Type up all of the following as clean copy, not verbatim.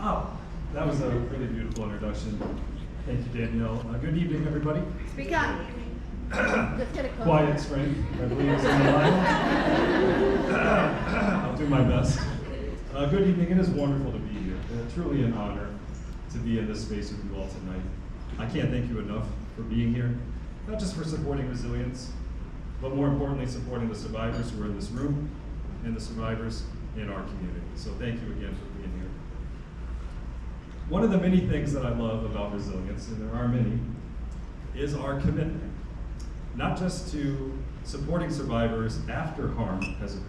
Oh, that was a really beautiful introduction. Thank you, Danielle. Good evening, everybody. Speak up. Just get it close. Quiet strength, I believe is in the line. I'll do my best. Good evening. It is wonderful to be here. Truly an honor to be in this space with you all tonight. I can't thank you enough for being here, not just for supporting resilience, but more importantly, supporting the survivors who are in this room and the survivors in our community. So thank you again for being here. One of the many things that I love about resilience, and there are many, is our commitment, not just to supporting survivors after harm has occurred,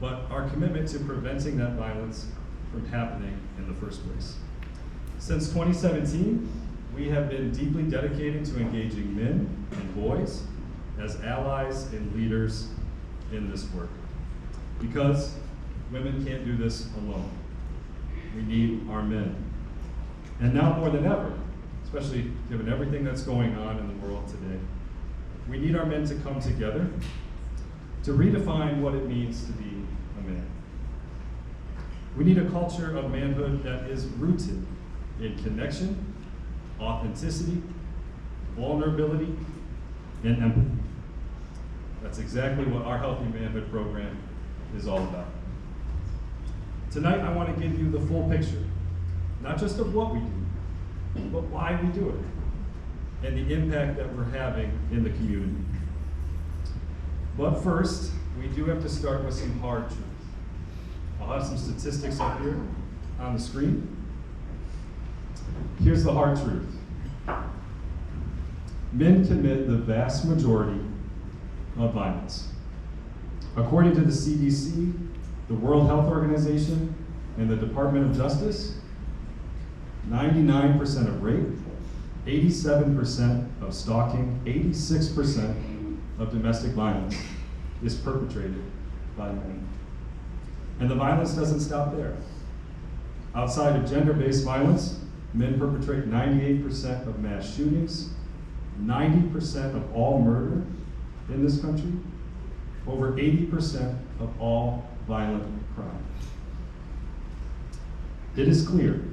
but our commitment to preventing that violence from happening in the first place. Since 2017, we have been deeply dedicated to engaging men and boys as allies and leaders in this work. Because women can't do this alone. We need our men. And now more than ever, especially given everything that's going on in the world today, we need our men to come together to redefine what it means to be a man. We need a culture of manhood that is rooted in connection, authenticity, vulnerability, and empathy. That's exactly what our Healthy Manhood program is all about. Tonight, I want to give you the full picture, not just of what we do, but why we do it, and the impact that we're having in the community. But first, we do have to start with some hard truth. I'll have some statistics up here on the screen. Here's the hard truth. Men commit the vast majority of violence. According to the CDC, the World Health Organization, and the Department of Justice, 99% of rape, 87% of stalking, 86% of domestic violence is perpetrated by men. And the violence doesn't stop there. Outside of gender-based violence, men perpetrate 98% of mass shootings, 90% of all murder in this country, over 80% of all violent crime. It is clear,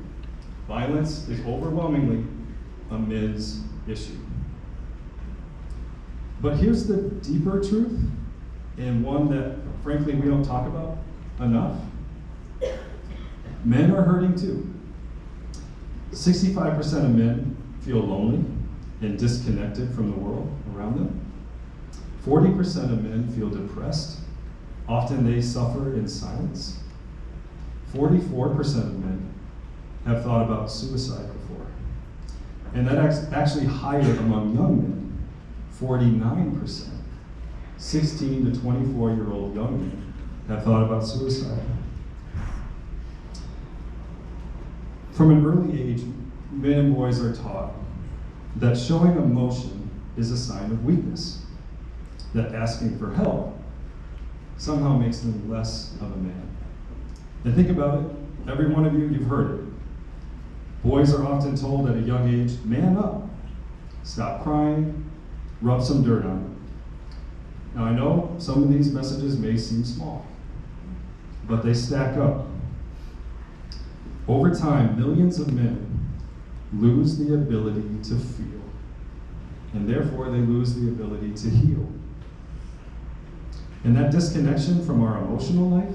violence is overwhelmingly a men's issue. But here's the deeper truth, and one that, frankly, we don't talk about enough. Men are hurting too. 65% of men feel lonely and disconnected from the world around them. 40% of men feel depressed. Often they suffer in silence. 44% of men have thought about suicide before. And that's actually higher among young men. 49%, 16 to 24-year-old young men have thought about suicide. From an early age, men and boys are taught that showing emotion is a sign of weakness, that asking for help somehow makes them less of a man. And think about it, every one of you, you've heard it. Boys are often told at a young age, man up, stop crying, rub some dirt on it. Now I know some of these messages may seem small, but they stack up. Over time, millions of men lose the ability to feel, and therefore they lose the ability to heal. And that disconnection from our emotional life,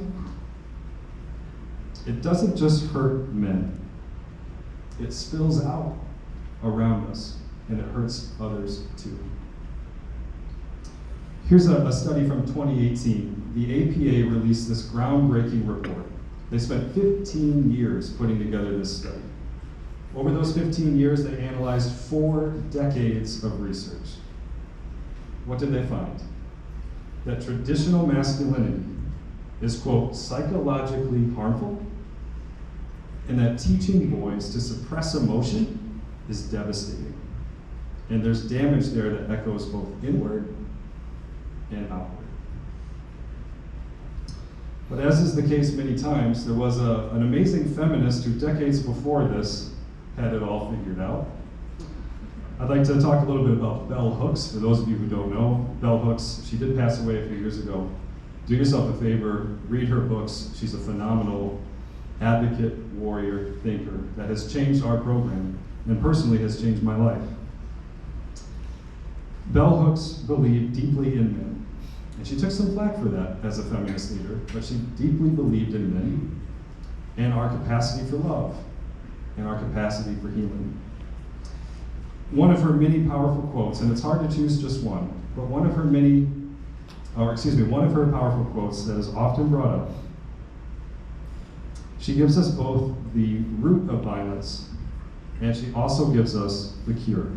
it doesn't just hurt men. It spills out around us, and it hurts others too. Here's a study from 2018. The APA released this groundbreaking report. They spent 15 years putting together this study. Over those 15 years, they analyzed 4 decades of research. What did they find? That traditional masculinity is, quote, psychologically harmful, and that teaching boys to suppress emotion is devastating. And there's damage there that echoes both inward and outward. But as is the case many times, there was an amazing feminist who decades before this had it all figured out. I'd like to talk a little bit about Bell Hooks. For those of you who don't know, Bell Hooks, she did pass away a few years ago. Do yourself a favor, read her books. She's a phenomenal advocate, warrior, thinker that has changed our program and personally has changed my life. Bell Hooks believed deeply in men, and she took some flack for that as a feminist leader, but she deeply believed in men and our capacity for love and our capacity for healing. One of her many powerful quotes, and it's hard to choose just one, but one of her powerful quotes that is often brought up, she gives us both the root of violence and she also gives us the cure.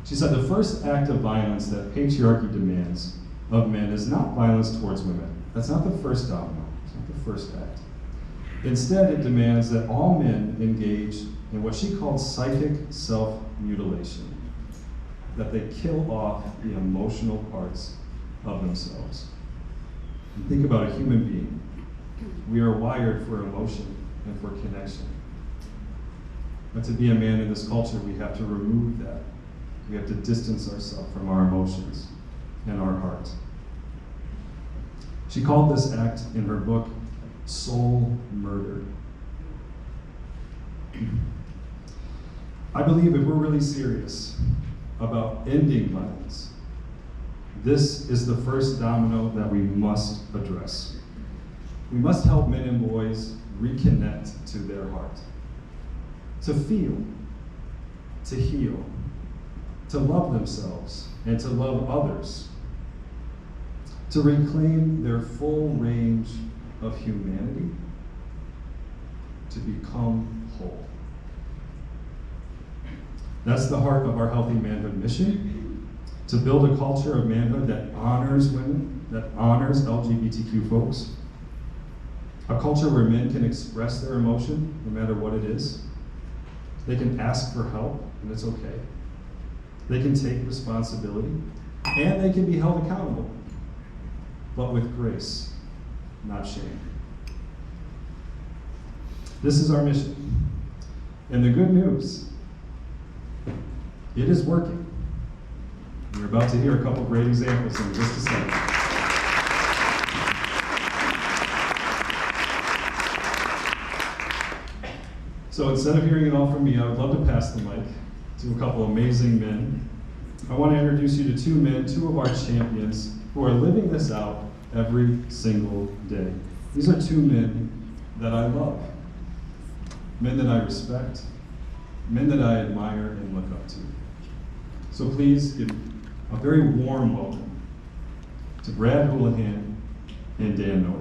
She said the first act of violence that patriarchy demands of men is not violence towards women. That's not the first domino. It's not the first act. Instead, it demands that all men engage in what she called psychic self-mutilation, that they kill off the emotional parts of themselves. And think about a human being. We are wired for emotion and for connection. But to be a man in this culture, we have to remove that. We have to distance ourselves from our emotions and our heart. She called this act in her book, soul murder. I believe if we're really serious about ending violence, this is the first domino that we must address. We must help men and boys reconnect to their heart, to feel, to heal, to love themselves, and to love others, to reclaim their full range of humanity, to become whole. That's the heart of our Healthy Manhood mission, to build a culture of manhood that honors women, that honors LGBTQ folks, a culture where men can express their emotion no matter what it is. They can ask for help, and it's okay. They can take responsibility, and they can be held accountable, but with grace, not shame. This is our mission. And the good news, it is working. You're about to hear a couple great examples in just a second. So instead of hearing it all from me, I would love to pass the mic to a couple amazing men. I want to introduce you to two men, two of our champions, who are living this out every single day. These are two men that I love, men that I respect, men that I admire and look up to. So please give a very warm welcome to Brad Hieftje and Dan Noe.